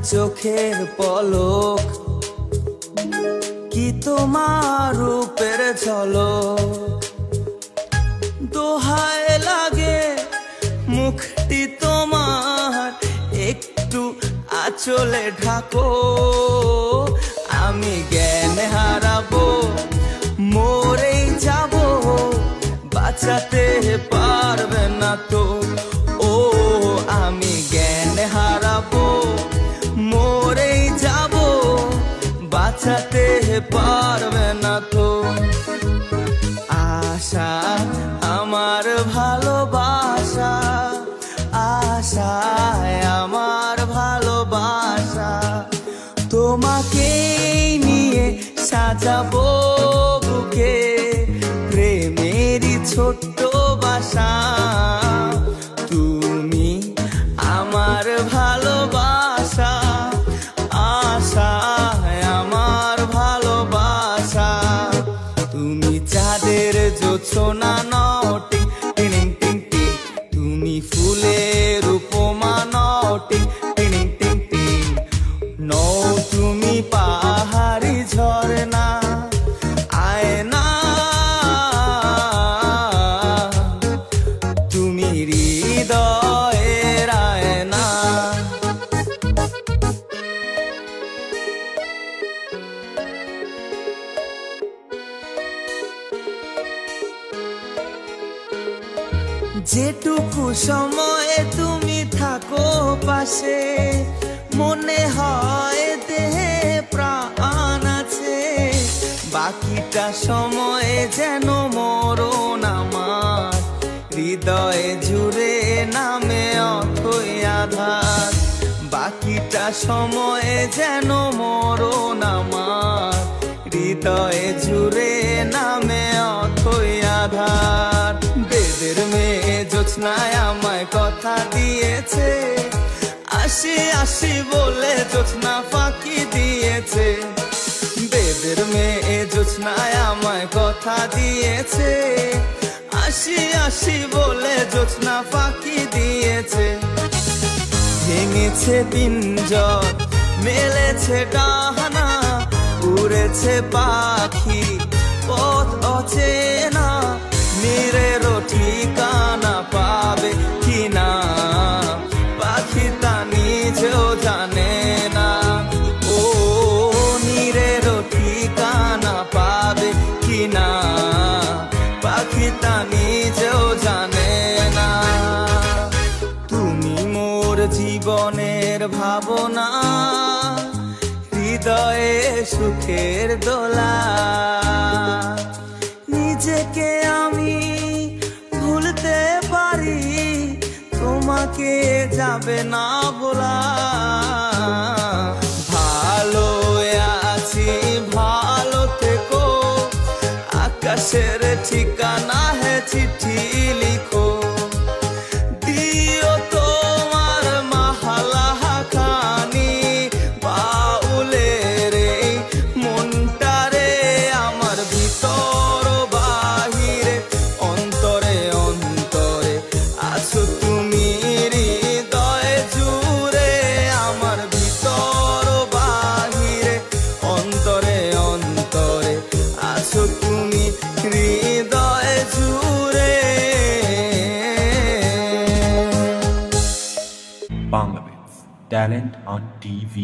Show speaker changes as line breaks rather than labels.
চোখের পলক কি তোমার রূপের ঝলক দোহায় লাগে মুখটি তোমার একটু আঁচলে ঢাকো আমি জ্ঞান হারাবো মরেই যাব বাঁচাতে পারবে না তো ও আমি জ্ঞান হারাবো মরেই যাব বাঁচাতে পারবে না তো আশা আমার ভালোবাসা আশায় আমার ভালোবাসা তোমাকে নিয়ে সাজাবো বুকে প্রেমেরই ছোট্ট বাসা তুমি আমার ভালোবাসা আশায় আমার ভালোবাসা তুমি চাঁদের জোছনা নও টিং টিং টিং টিং তুমি ফুলের উপমা নও টিং টিং টিং টিং নও তুমি পাহাড়ি ঝরনা আয়না তুমি হৃদয়ের আয়না যেটুকু সময়ে তুমি থাকো পাশে মনে হয় দেহে প্রাণ আছে বাকিটা সময়ে যেন মরণ আমার হৃদয়ে জুড়ে নামে অথই আধার বাকিটা সময়ে যেন মরণ আমার হৃদয়ে জুড়ে নামে অথই আধার বেদের মেয়ে জোছনায় আমায় কথা দিয়েছে আসি আসি বলে জোছনা ফাঁকি দিয়েছে বেদের মেয়ে জোছনায় আমায় কথা দিয়েছে আসি আসি বলে জোছনা ফাঁকি দিয়েছে ভেঙেছে পিঞ্জর মেলেছে ডানা উড়েছে পাখি পথ অচেনা নীরেরও ঠিকানা পাবে কিনা পাখি তা নিজেও জানে না ও নীরেরও ঠিকানা পাবে কিনা পাখি তা নিজেও জানে না তুমি মোর জীবনের ভাবনা হৃদয়ে সুখের দোলা নিজেকে আমি ভুলতে পারি তোমাকে যাবে না ভোলা ভালো আছি ভালো থেকো আকাশের ঠিকানা হে চিঠি লিখো দিও তোমার মাহালা খানি বাউলের মনটারে আমার ভিতর বাহিরে অন্তরে অন্তরে আছো তুমি হৃদয় জুড়ে আমার ভিতর বাহিরে অন্তরে অন্তরে আছো তুমি হৃদয় জুড়ে
Bangladesh Talent on TV